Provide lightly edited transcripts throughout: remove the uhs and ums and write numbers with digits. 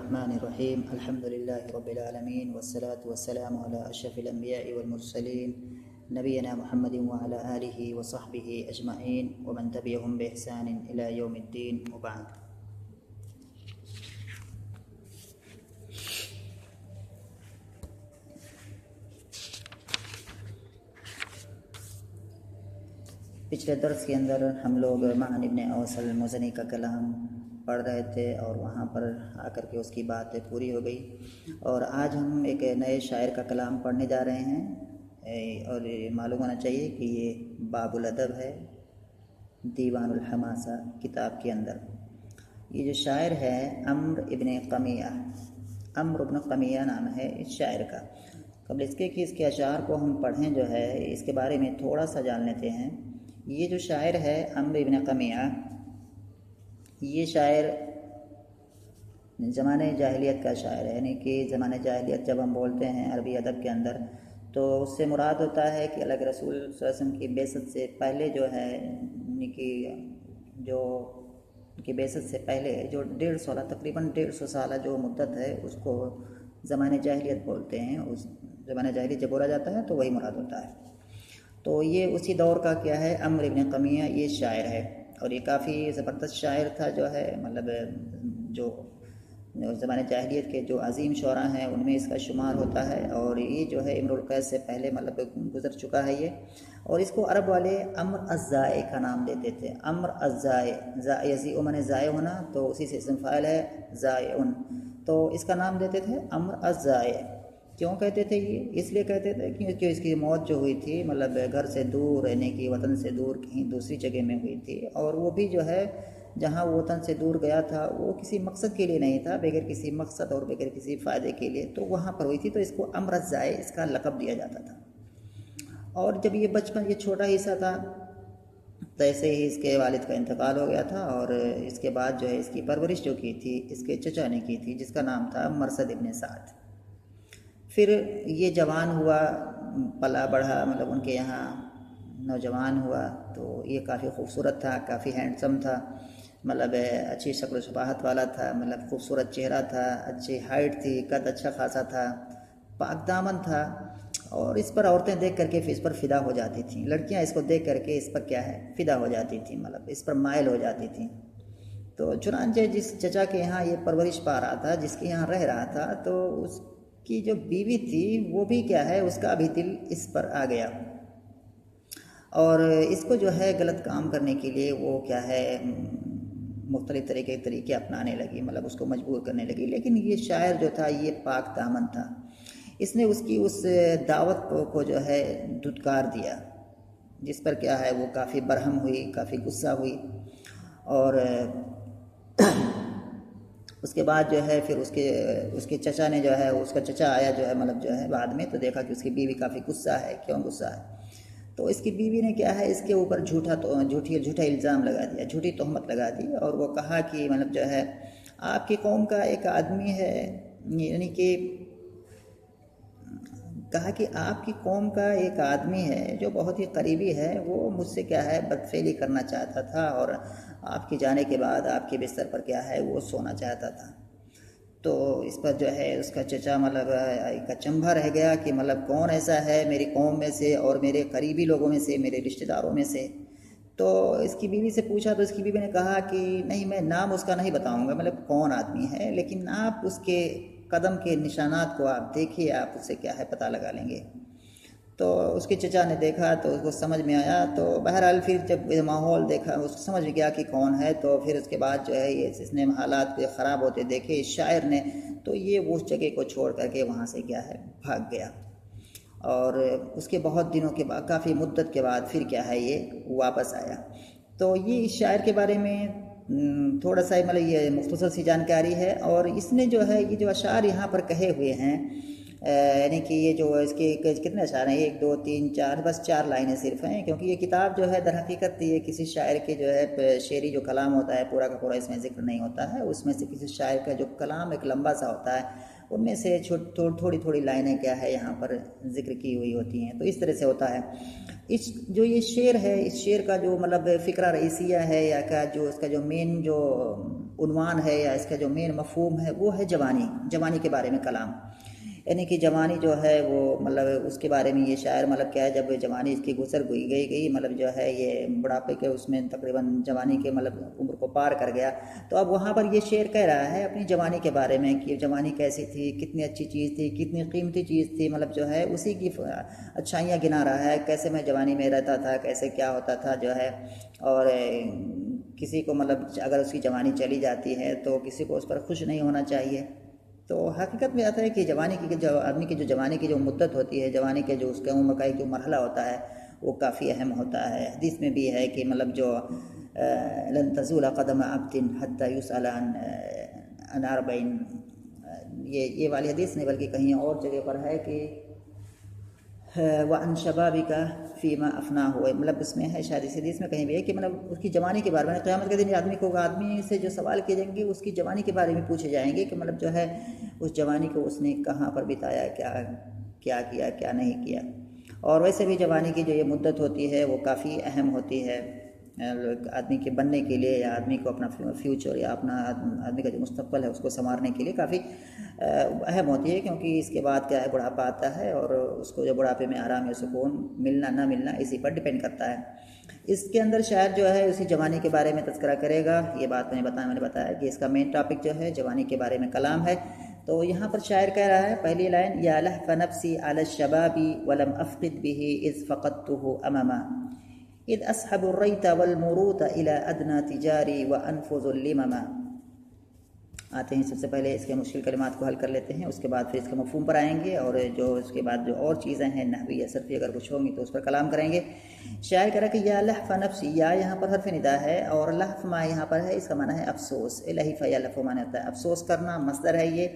الرحمن الرحيم الحمد لله رب العالمين والصلاة والسلام على أشرف الأنبياء والمرسلين نبينا محمد وعلى آله وصحبه أجمعين ومن تبعهم بإحسان إلى يوم الدين وبعد. پچھلے درس کے اندر ہم لوگ معن ابن اوس المزنی کا کلام پڑھ رہے تھے اور وہاں پر آ کر کے اس کی بات پوری ہو گئی، اور آج ہم ایک نئے شاعر کا کلام پڑھنے جا رہے ہیں، اور معلوم ہونا چاہیے کہ یہ باب الادب ہے دیوان الحماسہ کتاب کے اندر۔ یہ جو شاعر ہے عمرو ابن قمیہ نام ہے اس شاعر کا۔ قبل اس کے کہ اس کے اشعار کو ہم پڑھیں جو ہے اس کے بارے میں تھوڑا سا جان لیتے ہیں۔ یہ جو شاعر ہے عمرو ابن قمیہ، یہ شاعر زمانہ جاہلیت کا شاعر ہے، یعنی کہ زمانہ جاہلیت جب ہم بولتے ہیں عربی ادب کے اندر تو اس سے مراد ہوتا ہے کہ اللہ کے رسول صلی اللہ علیہ وسلم کی بعثت سے پہلے جو ہے، یعنی کہ جو کی بعثت سے پہلے جو 150 سالہ تقریباً 150 سالہ جو مدت ہے اس کو زمانہ جاہلیت بولتے ہیں۔ اس زمانہ جاہلیت جب بولا جاتا ہے تو وہی مراد ہوتا ہے۔ تو یہ اسی دور کا کیا ہے عمرو ابن قمیہ یہ شاعر ہے، اور یہ کافی زبردست شاعر تھا جو ہے، مطلب جو زمانہ جاہلیت کے جو عظیم شعراء ہیں ان میں اس کا شمار ہوتا ہے، اور یہ جو ہے امرؤ القیس سے پہلے مطلب گزر چکا ہے یہ، اور اس کو عرب والے عمرو الزائے کا نام دیتے تھے۔ عمرو الزائے، یزیء من زائے ہونا تو اسی سے اسم فاعل ہے زائعن، تو اس کا نام دیتے تھے عمرو الزائے۔ کیوں کہتے تھے یہ؟ اس لیے کہتے تھے کیونکہ اس کی موت جو ہوئی تھی مطلب گھر سے دور رہنے کی، وطن سے دور کہیں دوسری جگہ میں ہوئی تھی، اور وہ بھی جو ہے جہاں وہ وطن سے دور گیا تھا وہ کسی مقصد کے لیے نہیں تھا، بغیر کسی مقصد اور بغیر کسی فائدے کے لیے، تو وہاں پر ہوئی تھی، تو اس کو عمرو الزائے اس کا لقب دیا جاتا تھا۔ اور جب یہ بچپن یہ چھوٹا ہی تھا تو ایسے ہی اس کے والد کا انتقال ہو گیا تھا، اور اس کے بعد جو ہے اس کی پرورش جو کی تھی اس کے چچا نے کی تھی، جس کا نام تھا مرثد ابن سعد۔ پھر یہ جوان ہوا، پلا بڑھا، مطلب ان کے یہاں نوجوان ہوا، تو یہ کافی خوبصورت تھا، کافی ہینڈسم تھا، مطلب اچھی شکل و شباہت والا تھا، مطلب خوبصورت چہرہ تھا، اچھی ہائٹ تھی، قد اچھا خاصا تھا، پاک دامن تھا، اور اس پر عورتیں دیکھ کر کے اس پر فدا ہو جاتی تھیں، لڑکیاں اس کو دیکھ کر کے اس پر کیا ہے فدا ہو جاتی تھیں، مطلب اس پر مائل ہو جاتی تھیں۔ تو چنانچہ جس چچا کے یہاں یہ پرورش پا رہا تھا، جس کے یہاں رہ رہا تھا، تو اس کی جو بیوی تھی وہ بھی کیا ہے اس کا بھی دل اس پر آ گیا، اور اس کو جو ہے غلط کام کرنے کے لیے وہ کیا ہے مختلف طریقے اپنانے لگی، مطلب اس کو مجبور کرنے لگی۔ لیکن یہ شاعر جو تھا یہ پاک دامن تھا، اس نے اس کی اس دعوت کو جو ہے دھتکار دیا، جس پر کیا ہے وہ کافی برہم ہوئی، کافی غصہ ہوئی، اور اس کے بعد جو ہے پھر اس کے چچا نے جو ہے، اس کا چچا آیا جو ہے مطلب جو ہے بعد میں، تو دیکھا کہ اس کی بیوی کافی غصہ ہے۔ کیوں غصہ ہے؟ تو اس کی بیوی نے کیا ہے اس کے اوپر جھوٹا الزام لگا دیا، جھوٹی تہمت لگا دی، اور وہ کہا کہ مطلب جو ہے آپ کی قوم کا ایک آدمی ہے، یعنی کہ کہا کہ آپ کی قوم کا ایک آدمی ہے جو بہت ہی قریبی ہے، وہ مجھ سے کیا ہے بدفعلی کرنا چاہتا تھا، اور آپ کے جانے کے بعد آپ کے بستر پر کیا ہے وہ سونا چاہتا تھا۔ تو اس پر جو ہے اس کا چچا مطلب ایک اچنبھا رہ گیا کہ مطلب کون ایسا ہے میری قوم میں سے اور میرے قریبی لوگوں میں سے، میرے رشتہ داروں میں سے۔ تو اس کی بیوی سے پوچھا تو اس کی بیوی نے کہا کہ نہیں، میں نام اس کا نہیں بتاؤں گا، مطلب کون آدمی ہے، لیکن آپ اس کے قدم کے نشانات کو آپ دیکھیے، آپ اس سے کیا ہے پتہ لگا لیں گے۔ تو اس کے چچا نے دیکھا تو اس کو سمجھ میں آیا، تو بہرحال پھر جب ماحول دیکھا اس کو سمجھ گیا کہ کون ہے، تو پھر اس کے بعد جو ہے یہ اس نے حالات خراب ہوتے دیکھے اس شاعر نے، تو یہ اس جگہ کو چھوڑ کر کے وہاں سے کیا ہے بھاگ گیا، اور اس کے بہت دنوں کے بعد، کافی مدت کے بعد پھر کیا ہے یہ واپس آیا۔ تو یہ اس شاعر کے بارے میں تھوڑا سا مطلب یہ مختصر سی جانکاری ہے، اور اس نے جو ہے یہ جو اشعار یہاں پر کہے ہوئے ہیں، یعنی کہ یہ جو اس کے کتنے اشعار ہیں، 1 2 3 4، بس 4 لائنیں صرف ہیں، کیونکہ یہ کتاب جو ہے در حقیقت یہ کسی شاعر کے جو ہے شعری جو کلام ہوتا ہے پورا کا پورا اس میں ذکر نہیں ہوتا ہے، اس میں سے کسی شاعر کا جو کلام ایک لمبا سا ہوتا ہے ان میں سے تھوڑی لائنیں کیا ہے یہاں پر ذکر کی ہوئی ہوتی ہیں، تو اس طرح سے ہوتا ہے۔ اس جو یہ شعر ہے، اس شعر کا جو مطلب فقرہ رئیسیہ ہے یا کا جو اس کا جو مین جو عنوان ہے یا اس کا جو مین مفہوم ہے وہ ہے جوانی، جوانی کے بارے میں کلام، یعنی کہ جوانی جو ہے وہ مطلب اس کے بارے میں یہ شاعر مطلب کیا ہے، جب جوانی اس کی گزر گئی مطلب جو ہے یہ بڑھاپے کے اس میں تقریباً جوانی کے مطلب عمر کو پار کر گیا، تو اب وہاں پر یہ شعر کہہ رہا ہے اپنی جوانی کے بارے میں کہ جوانی کیسی تھی، کتنی اچھی چیز تھی، کتنی قیمتی چیز تھی، مطلب جو ہے اسی کی اچھائیاں گنا رہا ہے، کیسے میں جوانی میں رہتا تھا، کیسے کیا ہوتا تھا جو ہے، اور کسی کو مطلب اگر اس کی جوانی چلی جاتی ہے تو کسی کو اس پر خوش نہیں ہونا چاہیے۔ تو حقیقت میں آتا ہے کہ جوانی کی جو آدمی کی جو جوانی کی جو مدت ہوتی ہے، جوانی کے جو اس کے عمر کا ایک جو مرحلہ ہوتا ہے وہ کافی اہم ہوتا ہے۔ حدیث میں بھی ہے کہ مطلب جو لن تزول قدم عبد حتى يسأل عن 40، یہ والی حدیث نہیں بلکہ کہیں اور جگہ پر ہے کہ وَعَنْ شَبَابِكَ فِيمَا أَفْنَاهُ، مطلب اس میں ہے شاید اس حدیث میں کہیں بھی ہے کہ مطلب اس کی جوانی کے بارے میں قیامت کے دن آدمی کو آدمی سے جو سوال کیے جائیں گے اس کی جوانی کے بارے میں پوچھے جائیں گے کہ مطلب جو ہے اس جوانی کو اس نے کہاں پر بتایا، کیا کیا کیا نہیں کیا۔ اور ویسے بھی جوانی کی جو یہ مدت ہوتی ہے وہ کافی اہم ہوتی ہے آدمی کے بننے کے لیے، یا آدمی کو اپنا فیوچر یا اپنا آدمی کا جو مستقبل ہے اس کو سنوارنے کے لیے کافی اہم ہوتی ہے، کیونکہ اس کے بعد کیا ہے بڑھاپا آتا ہے اور اس کو جو بڑھاپے میں آرام یا سکون ملنا نہ ملنا اسی پر ڈپینڈ کرتا ہے۔ اس کے اندر شاید جو ہے اسی جوانی کے بارے میں تذکرہ کرے گا، یہ بات میں نے بتایا کہ اس کا مین ٹاپک جو ہے جوانی کے بارے میں کلام ہے۔ تو یہاں پر شاعر کہہ رہا ہے پہلی لائن، یا لہف نفسی علی الشباب ولم افقد به اذ فقدته امما اذ اسحب الریت والمروت الى ادنى تجاری وانفذ اللمما۔ آتے ہیں، سب سے پہلے اس کے مشکل کلمات کو حل کر لیتے ہیں، اس کے بعد پھر اس کے مفہوم پر آئیں گے، اور جو اس کے بعد جو اور چیزیں ہیں نحوی یا صرفی اگر کچھ ہوں گی تو اس پر کلام کریں گے۔ شاعر کہہ رہا کہ یا لحف نفسی، یا یہاں پر حرف ندا ہے اور لحف ما یہاں پر ہے، اس کا معنی ہے افسوس، لحف یا لحف معنی ہوتا ہے افسوس کرنا، مصدر ہے یہ،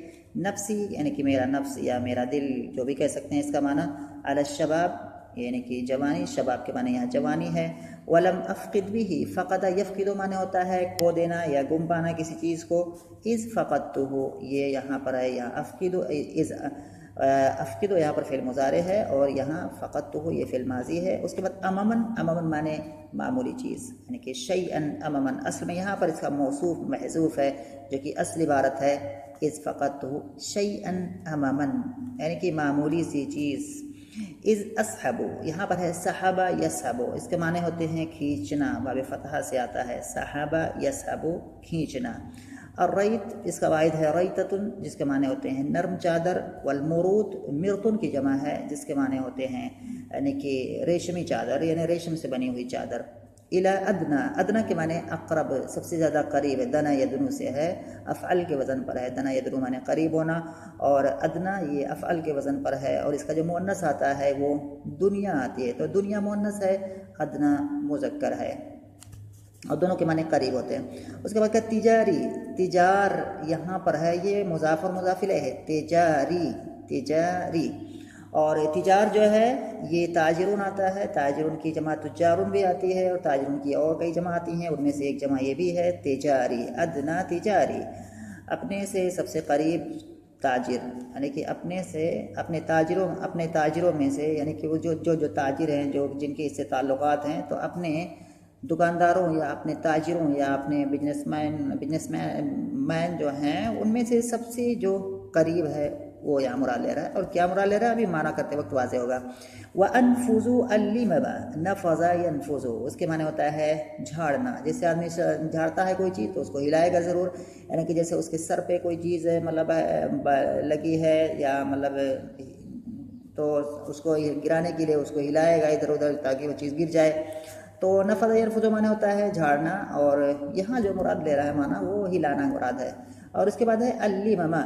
نفسی یعنی کہ میرا نفس یا میرا دل جو بھی کہہ سکتے ہیں، اس کا معنی علی الشباب یعنی کہ جوانی، شباب کے معنی یہاں جوانی ہے، ولم افقد بھی، فقد یفقد معنی ہوتا ہے کھو دینا یا گم پانا کسی چیز کو، اذ فقدتہ یہ یہاں پر ہے، یہاں افقد افقد یہاں پر فعل مضارع ہے اور یہاں فقدتہ یہ فعل ماضی ہے۔ اس کے بعد اممن معنی معمولی چیز، یعنی کہ شیئن اممن، اصل میں یہاں پر اس کا موصوف محذوف ہے جو کہ اصل عبارت ہے اذ فقدتہ شیئن اممن، یعنی کہ معمولی سی چیز۔ اذ اسحبو یہاں پر ہے صحابہ یسحبو، اس کے معنی ہوتے ہیں کھینچنا، باب فتحہ سے آتا ہے صحابہ یسحبو کھینچنا۔ الریت اس کا واحد ہے ریتتن جس کے معنی ہوتے ہیں نرم چادر، والمروت مرتن کی جمع ہے جس کے معنی ہوتے ہیں یعنی کہ ریشمی چادر، یعنی ریشم سے بنی ہوئی چادر۔ الی ادنا، ادنا کے معنی اقرب سب سے زیادہ قریب ہے، دنا یدنو سے ہے، افعل کے وزن پر ہے، دنا یدنو معنی قریب ہونا، اور ادنا یہ افعل کے وزن پر ہے، اور اس کا جو مؤنث آتا ہے وہ دنیا آتی ہے، تو دنیا مؤنث ہے، ادنا مذکر ہے، اور دونوں کے معنی قریب ہوتے ہیں۔ اس کے بعد کہ تجاری، تجار یہاں پر ہے یہ مضاف اور مضاف الیہ ہے، تجاری، اور تجار جو ہے یہ تاجرون آتا ہے، تاجرون کی جمع تجارون بھی آتی ہے، اور تاجرون کی اور کئی جمع آتی ہیں، ان میں سے ایک جمع یہ بھی ہے تجاری، ادنا تجاری، اپنے سے سب سے قریب تاجر، یعنی کہ اپنے سے اپنے تاجروں میں سے، یعنی کہ وہ جو تاجر ہیں جو جن کے اس سے تعلقات ہیں، تو اپنے دکانداروں یا اپنے تاجروں یا اپنے بزنس مین جو ہیں ان میں سے سب سے جو قریب ہے وہ یہاں مراد لے رہا ہے، اور کیا مراد لے رہا ہے ابھی معنی کرتے وقت واضح ہوگا۔ وَأَنفُذُوا اللِّمَمَ، نفذ ينفذ اس کے معنی ہوتا ہے جھاڑنا، جیسے آدمی جھاڑتا ہے کوئی چیز تو اس کو ہلائے گا ضرور، یعنی کہ جیسے اس کے سر پہ کوئی چیز مطلب لگی ہے یا مطلب تو اس کو گرانے کے لیے اس کو ہلائے گا ادھر ادھر تاکہ وہ چیز گر جائے، تو نفذ ينفذ معنی ہوتا ہے جھاڑنا، اور یہاں جو مراد لے رہا ہے معنی وہ ہلانا مراد ہے۔ اور اس کے بعد ہے اللمما،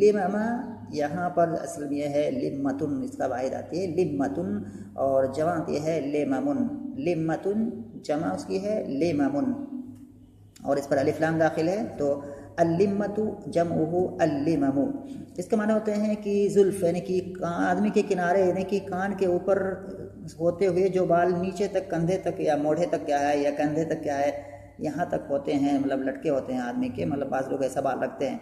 لمما یہاں پر اصل میں یہ ہے لمتن، اس کا واحد آتی ہے لمتن، اور جمع آتی ہے لممن، لمتن جمع اس کی ہے لممن، اور اس پر الف لام داخل ہے تو اللمت جمعہ اللمم، اس کے معنی ہوتے ہیں کہ زلف یعنی کہ آدمی کے کنارے، یعنی کہ کان کے اوپر ہوتے ہوئے جو بال نیچے تک کندھے تک یا موڑھے تک کیا ہے یا کندھے تک کیا ہے یہاں تک ہوتے ہیں، مطلب لٹکے ہوتے ہیں آدمی کے، مطلب بعض لوگ ایسا بال رکھتے ہیں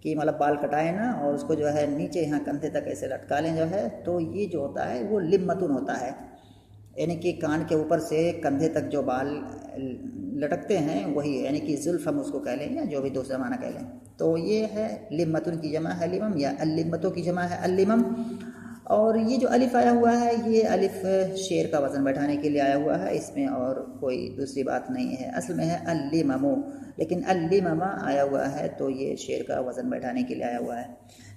کہ مطلب بال کٹائیں نا اور اس کو جو ہے نیچے یہاں کندھے تک ایسے لٹکا لیں جو ہے، تو یہ جو ہوتا ہے وہ لمتن ہوتا ہے، یعنی کہ کان کے اوپر سے کندھے تک جو بال لٹکتے ہیں وہی، یعنی کہ زلف ہم اس کو کہہ لیں یا جو بھی دوسرا معنی کہہ لیں. تو یہ ہے لمتن کی جمع ہے لمم، یا اللمتوں کی جمع ہے اللمم. اور یہ جو الف آیا ہوا ہے یہ الف شعر کا وزن بیٹھانے کے لیے آیا ہوا ہے، اس میں اور کوئی دوسری بات نہیں ہے. اصل میں ہے اللمم، لیکن اللمم آیا ہوا ہے تو یہ شعر کا وزن بیٹھانے کے لیے آیا ہوا ہے.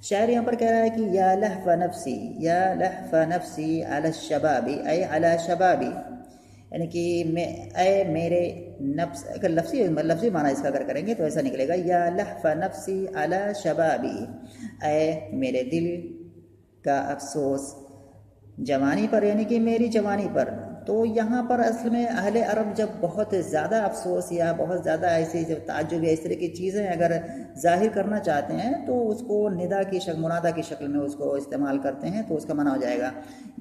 شاعر یہاں پر کہہ رہا ہے کہ یا لہف نفسی، یا لہف نفسی علی الشباب ای علی شبابی، یعنی کہ اے میرے نفس، اگر لفظی معنی اس کا اگر کریں گے تو ایسا نکلے گا یا لہف نفسی علی شبابی، اے میرے دل کا افسوس جوانی پر، یعنی کہ میری جوانی پر. تو یہاں پر اصل میں اہل عرب جب بہت زیادہ افسوس یا بہت زیادہ ایسی جب تعجب یا اس طرح کی چیزیں اگر ظاہر کرنا چاہتے ہیں تو اس کو ندا کی شکل، منادہ کی شکل میں اس کو استعمال کرتے ہیں. تو اس کا معنی ہو جائے گا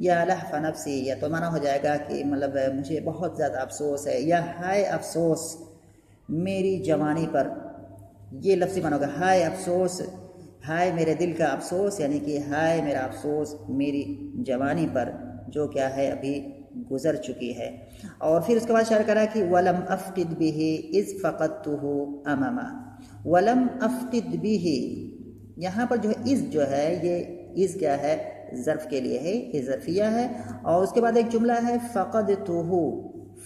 یا لہف نفسی، یا تو معنی ہو جائے گا کہ مطلب مجھے بہت زیادہ افسوس ہے، یا ہائے افسوس میری جوانی پر. یہ لفظی معنی ہوگا ہائے افسوس، ہائے میرے دل کا افسوس، یعنی کہ ہائے میرا افسوس میری جوانی پر جو کیا ہے ابھی گزر چکی ہے. اور پھر اس کے بعد شاعر کہہ رہا ہے کہ وَلَمْ أَفْقِدْ بِهِ إِذْ فَقَدْتُهُ أَمَمًا. وَلَمْ أَفْقِدْ بِهِ، یہاں پر جو ہے از جو ہے یہ از کیا ہے ظرف کے لیے ہے، یہ ظرفیہ ہے. اور اس کے بعد ایک جملہ ہے فَقَدْتُهُ،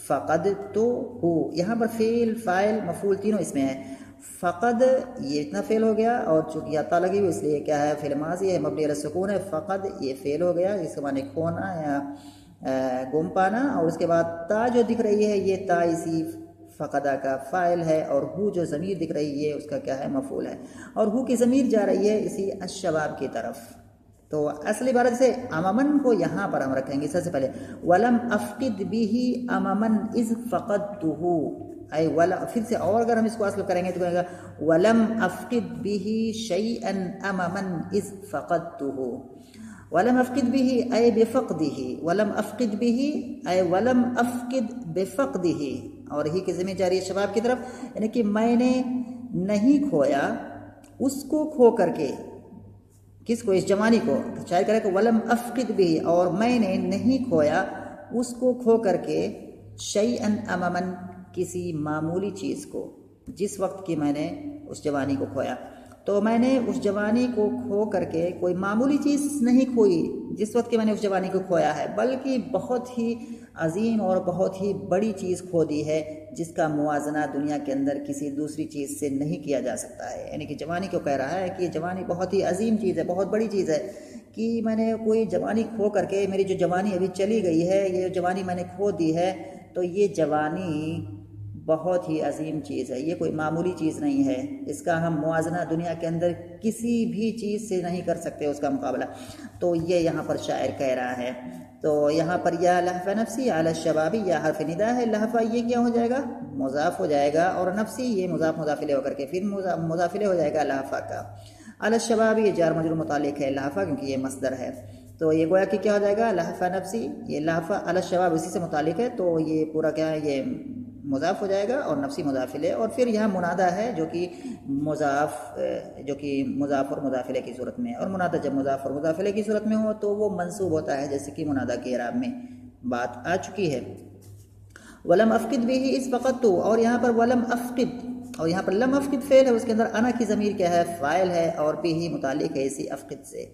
فَقَدْتُهُ، یہاں پر فعل فاعل مفعول تینوں اس میں ہے. فقد یہ اتنا فعل ہو گیا، اور چونکہ یا تا لگی ہوئی اس لیے کیا ہے فعل ماضی ہے مبنی علی السکون ہے. فقد یہ فعل ہو گیا، اس کے معنی کھونا یا گم پانا. اور اس کے بعد تا جو دکھ رہی ہے یہ تا اسی فقدہ کا فاعل ہے، اور ہو جو ضمیر دکھ رہی ہے اس کا کیا ہے مفعول ہے، اور ہو کی ضمیر جا رہی ہے اسی الشباب کی طرف. تو اصل عبارت سے اممن کو یہاں پر ہم رکھیں گے سب سے پہلے ولم افقد به اممن اذ فقدته، اے ولا، پھر سے اور اگر ہم اس کو اصل کریں گے تو کہے گا ولم افقد به شيئا اممن اذ فقدته. ولم افقد به اے بفقده، ولم افقد به اے ولم افقد بفقده، اور ہی کی ضمیر جاری ہے شباب کی طرف، یعنی کہ میں نے نہیں کھویا اس کو کھو کر کے. کس کو؟ اس جوانی کو. شاعر کرے کہ ولم افقد بھی، اور میں نے نہیں کھویا اس کو کھو کر کے شیئا اممن، کسی معمولی چیز کو، جس وقت کی میں نے اس جوانی کو کھویا. تو میں نے اس جوانی کو کھو کر کے کوئی معمولی چیز نہیں کھوئی جس وقت کہ میں نے اس جوانی کو کھویا ہے، بلکہ بہت ہی عظیم اور بہت ہی بڑی چیز کھو دی ہے جس کا موازنہ دنیا کے اندر کسی دوسری چیز سے نہیں کیا جا سکتا ہے. یعنی کہ جوانی کو کہہ رہا ہے کہ جوانی بہت ہی عظیم چیز ہے، بہت بڑی چیز ہے، کہ میں نے کوئی جوانی کھو کر کے، میری جو جوانی ابھی چلی گئی ہے، یہ جوانی میں نے کھو دی ہے، تو یہ جوانی بہت ہی عظیم چیز ہے، یہ کوئی معمولی چیز نہیں ہے. اس کا ہم موازنہ دنیا کے اندر کسی بھی چیز سے نہیں کر سکتے اس کا مقابلہ. تو یہ یہاں پر شاعر کہہ رہا ہے. تو یہاں پر یا لہف نفسی علی الشبابی، یا حرف ندا ہے. لہفہ یہ کیا ہو جائے گا؟ مضاف ہو جائے گا، اور نفسی یہ مضاف مضافلے ہو کر کے پھر مضافلے ہو جائے گا لہفہ کا. علی الشبابی یہ جار مجرور متعلق ہے لہفہ، کیونکہ یہ مصدر ہے. تو یہ گویا کہ کیا ہو جائے گا؟ لہفہ نفسی، یہ لہفہ علی الشباب اسی سے متعلق ہے، تو یہ پورا کیا ہے، یہ مضاف ہو جائے گا، اور نفسی مضافلے. اور پھر یہاں منادہ ہے جو کہ مضاف اور مضافلے کی صورت میں، اور منادہ جب مضاف اور مضافلے کی صورت میں ہو تو وہ منصوب ہوتا ہے، جیسے کہ منادہ کے اعراب میں بات آ چکی ہے. ولم افقد به اذ فقدت، اور یہاں پر ولم افقد، اور یہاں پر لم افقد فعل ہے، اس کے اندر انا کی ضمیر کیا ہے؟ فاعل ہے، اور به متعلق ہے اسی افقد سے.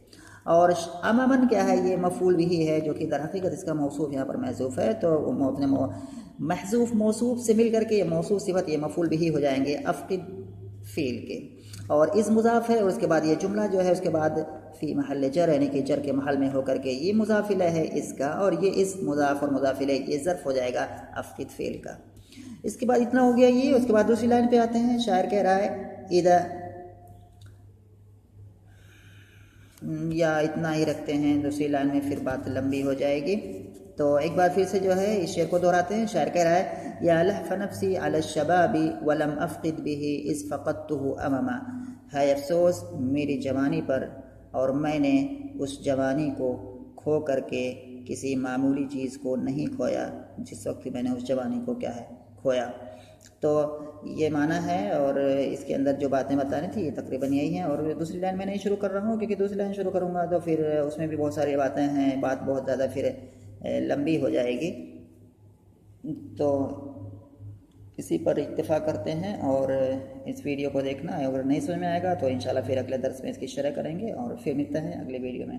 اور اممن کیا ہے؟ یہ مفعول بھی ہے، جو کہ در حقیقت اس کا موصوف یہاں پر محذوف ہے. تو اپنے محذوف موصوف سے مل کر کے یہ موصوف صفت، یہ مفعول بھی ہو جائیں گے افقد فعل کے. اور اس مضاف ہے، اور اس کے بعد یہ جملہ جو ہے اس کے بعد فی محل جر، یعنی کہ جر کے محل میں ہو کر کے یہ مضافلہ ہے اس کا، اور یہ اس مضاف اور مضافلہ یہ ظرف ہو جائے گا افقد فعل کا. اس کے بعد اتنا ہو گیا یہ. اس کے بعد دوسری لائن پہ آتے ہیں. شاعر کہہ رہا ہے اذا، یا اتنا ہی رکھتے ہیں، دوسری لائن میں پھر بات لمبی ہو جائے گی. تو ایک بار پھر سے جو ہے اس شعر کو دہراتے ہیں. شاعر کہہ رہا ہے یا لہف نفسی علی الشباب ولم افقد به اذ فقدته امما، ہے افسوس میری جوانی پر، اور میں نے اس جوانی کو کھو کر کے کسی معمولی چیز کو نہیں کھویا جس وقت میں نے اس جوانی کو کیا ہے کھویا. تو یہ معنی ہے، اور اس کے اندر جو باتیں بتانی تھی یہ تقریباً یہی ہیں. اور دوسری لائن میں نہیں شروع کر رہا ہوں، کیونکہ دوسری لائن شروع کروں گا تو پھر اس میں بھی بہت ساری باتیں ہیں، بات بہت زیادہ پھر لمبی ہو جائے گی، تو اسی پر اتفاق کرتے ہیں اور اس ویڈیو کو دیکھنا ہے۔ اگر نہیں سمجھ میں آئے گا تو انشاءاللہ پھر اگلے درس میں اس کی شرح کریں گے، اور پھر ملتے ہیں اگلے ویڈیو میں۔